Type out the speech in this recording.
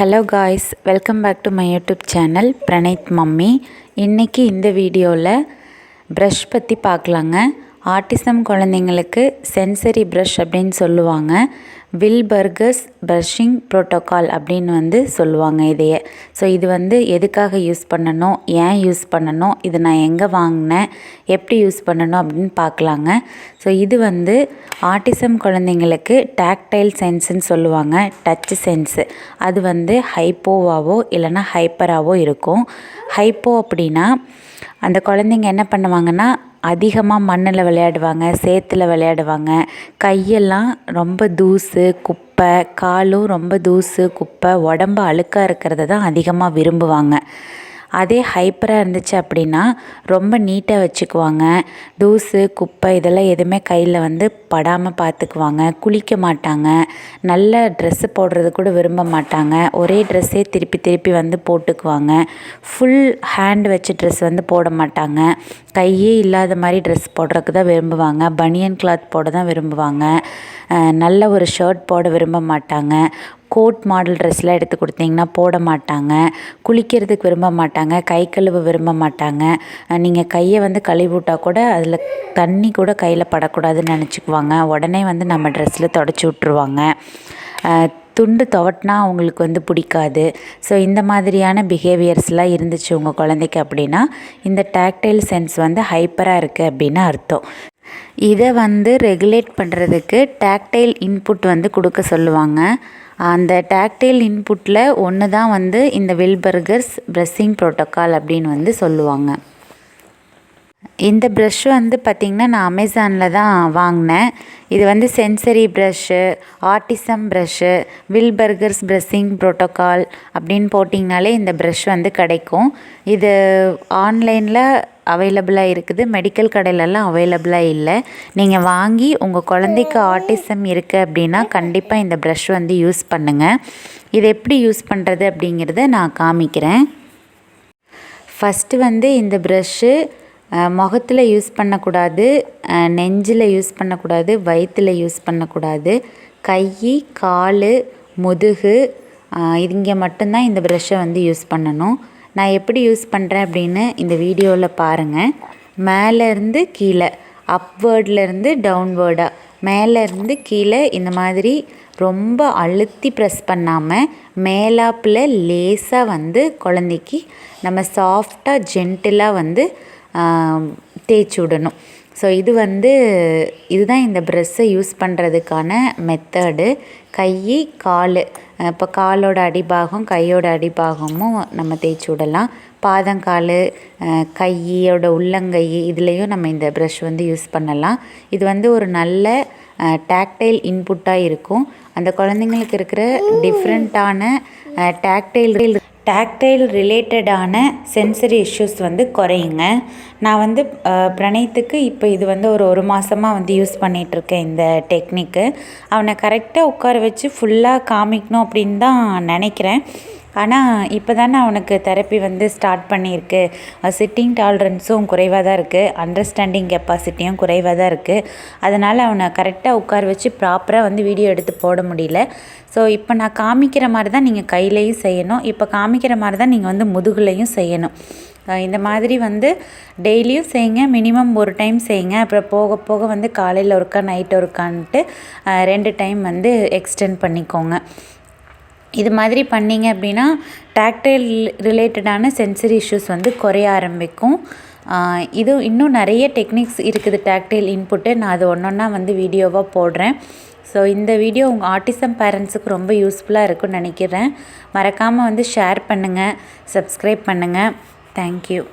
Hello guys, welcome back to my YouTube channel Praneeth mummy. இன்றைக்கி இந்த வீடியோவில் brush பற்றி பார்க்கலாங்க. ஆட்டிசம் குழந்தைங்களுக்கு சென்சரி ப்ரஷ் அப்படின்னு சொல்லுவாங்க. வில்பர்கர்ஸ் ப்ரஷிங் ப்ரோட்டோக்கால் அப்படின்னு சொல்லுவாங்க இதையே. ஸோ இது எதுக்காக யூஸ் பண்ணணும், ஏன் யூஸ் பண்ணணும், இது நான் எங்கே வாங்கினேன், எப்படி யூஸ் பண்ணணும் அப்படின்னு பார்க்கலாங்க. ஸோ இது ஆட்டிசம் குழந்தைங்களுக்கு டாக்டைல் சென்ஸுன்னு சொல்லுவாங்க, டச் சென்ஸு. அது ஹைப்போவாவோ இல்லைன்னா ஹைப்பராவோ இருக்கும். ஹைப்போ அப்படின்னா அந்த குழந்தைங்க என்ன பண்ணுவாங்கன்னா, அதிகமாக மண்ணில் விளையாடுவாங்க, சேத்துல விளையாடுவாங்க, கையெல்லாம் ரொம்ப தூசு குப்பை, காலும் ரொம்ப தூசு குப்பை, உடம்பு அழுக்காக இருக்கிறத தான் அதிகமாக விரும்புவாங்க. அதே ஹைப்பராக இருந்துச்சு அப்படின்னா ரொம்ப நீட்டாக வச்சுக்குவாங்க. தூசு குப்பை இதெல்லாம் எதுவுமே கையில் படாமல் பார்த்துக்குவாங்க. குளிக்க மாட்டாங்க, நல்ல ட்ரெஸ்ஸு போடுறது கூட விரும்ப மாட்டாங்க. ஒரே ட்ரெஸ்ஸே திருப்பி திருப்பி போட்டுக்குவாங்க. ஃபுல் ஹேண்ட் வச்சு ட்ரெஸ் போட மாட்டாங்க. கையே இல்லாத மாதிரி ட்ரெஸ் போடுறதுக்கு தான் விரும்புவாங்க. பனியன் கிளாத் போட தான் விரும்புவாங்க. நல்ல ஒரு ஷர்ட் போட விரும்ப மாட்டாங்க. கோட் மாடல் ட்ரெஸ்லாம் எடுத்து கொடுத்தீங்கன்னா போட மாட்டாங்க. குளிக்கிறதுக்கு விரும்ப மாட்டாங்க. கை கழுவ விரும்ப மாட்டாங்க. நீங்கள் கையை கழுவி விட்டால் கூட அதில் தண்ணி கூட கையில் படக்கூடாதுன்னு நினச்சிக்குவாங்க. உடனே நம்ம ட்ரெஸ்ஸில் தொடச்சி விட்ருவாங்க. துண்டு துவட்டினா அவங்களுக்கு பிடிக்காது. ஸோ இந்த மாதிரியான பிஹேவியர்ஸ்லாம் இருந்துச்சு உங்கள் குழந்தைக்கு அப்படின்னா இந்த டாக்டைல் சென்ஸ் ஹைப்பராக இருக்குது அப்படின்னு அர்த்தம். இதை ரெகுலேட் பண்ணுறதுக்கு டாக்டைல் இன்புட் கொடுக்க சொல்லுவாங்க. அந்த டாக்டைல் இன்புட்டில் ஒன்று தான் இந்த வில்பர்கர்ஸ் ப்ரஷிங் ப்ரோட்டோக்கால் அப்படின்னு சொல்லுவாங்க. இந்த ப்ரஷ் பார்த்திங்கன்னா நான் அமேசானில் தான் வாங்கினேன். இது sensory brush, autism brush, Wilbarger's brushing protocol அப்படின்னு போட்டிங்கனாலே இந்த ப்ரஷ் கிடைக்கும். இது ஆன்லைனில் அவைலபிளாக இருக்குது, மெடிக்கல் கடையிலலாம் அவைலபிளாக இல்லை. நீங்கள் வாங்கி உங்கள் குழந்தைக்கு ஆட்டிசம் இருக்குது அப்படின்னா கண்டிப்பாக இந்த ப்ரஷ் யூஸ் பண்ணுங்கள். இது எப்படி யூஸ் பண்ணுறது அப்படிங்கிறத நான் காமிக்கிறேன். ஃபஸ்ட்டு இந்த ப்ரஷ்ஷு முகத்தில் யூஸ் பண்ணக்கூடாது, நெஞ்சில் யூஸ் பண்ணக்கூடாது, வயிற்றில் யூஸ் பண்ணக்கூடாது. கை, கால், முதுகு இங்கே மட்டும்தான் இந்த ப்ரஷ்ஷை யூஸ் பண்ணணும். நான் எப்படி யூஸ் பண்ணுறேன் அப்படின்னு இந்த வீடியோவில் பாருங்கள். மேலேருந்து கீழே, அப்வேர்ட்லேருந்து டவுன்வேர்டாக, மேலேருந்து கீழே இந்த மாதிரி ரொம்ப அழுத்தி ப்ரெஸ் பண்ணாமல் மேலாப்பில் லேசாக குழந்தைக்கு நம்ம சாஃப்டாக ஜென்டிலாக தேய்ச்சி விடணும். ஸோ இதுதான் இந்த ப்ரெஷ்ஷை யூஸ் பண்ணுறதுக்கான மெத்தடு. கை, கால், இப்போ காலோட அடிபாகம் கையோட அடிபாகமும் நம்ம தேய்ச்சி விடலாம். பாதங்கால், கையோட உள்ளங்கை இதுலேயும் நம்ம இந்த ப்ரஷ் யூஸ் பண்ணலாம். இது ஒரு நல்ல டாக்டைல் இன்புட்டாக இருக்கும். அந்த குழந்தைங்களுக்கு இருக்கிற டிஃப்ரெண்ட்டான டாக்டைல் ரிலேட்டடான சென்சரி இஷ்யூஸ் குறையுங்க. நான் பிரணீத்துக்கு இப்போ இது ஒரு மாதமாக யூஸ் பண்ணிகிட்ருக்கேன் இந்த டெக்னிக்கு. அவனை கரெக்டாக உட்கார வச்சு ஃபுல்லாக காமிக்கணும் அப்படின்னு தான் நினைக்கிறேன். ஆனால் இப்போ தானே அவனுக்கு தெரப்பி ஸ்டார்ட் பண்ணியிருக்கு. சிட்டிங் டாலரன்ஸும் குறைவாக தான் இருக்குது, அண்டர்ஸ்டாண்டிங் கெப்பாசிட்டியும் குறைவாக தான் இருக்குது. அதனால் அவனை கரெக்டாக உட்கார வச்சு ப்ராப்பராக வீடியோ எடுத்து போட முடியல. ஸோ இப்போ நான் காமிக்கிற மாதிரி தான் நீங்கள் கையிலையும் செய்யணும், இப்போ காமிக்கிற மாதிரி தான் நீங்கள் முதுகுலையும் செய்யணும். இந்த மாதிரி டெய்லியும் செய்யுங்க, மினிமம் ஒரு டைம் செய்யுங்க. அப்புறம் போக போக காலையில் ஒருக்கா நைட்டு ஒருக்கான்ட்டு 2 டைம் எக்ஸ்டெண்ட் பண்ணிக்கோங்க. இது மாதிரி பண்ணிங்க அப்படின்னா டாக்டைல் ரிலேட்டடான சென்சரி இஷ்யூஸ் குறைய ஆரம்பிக்கும். இது இன்னும் நிறைய டெக்னிக்ஸ் இருக்குது டாக்டைல் இன்புட்டு. நான் அது ஒன்றொன்னா வீடியோவாக போடுறேன். ஸோ இந்த வீடியோ உங்கள் ஆட்டிசம் பேரண்ட்ஸுக்கு ரொம்ப யூஸ்ஃபுல்லாக இருக்குன்னு நினைக்கிறேன். மறக்காமல் ஷேர் பண்ணுங்கள், சப்ஸ்கிரைப் பண்ணுங்கள். தேங்க்யூ.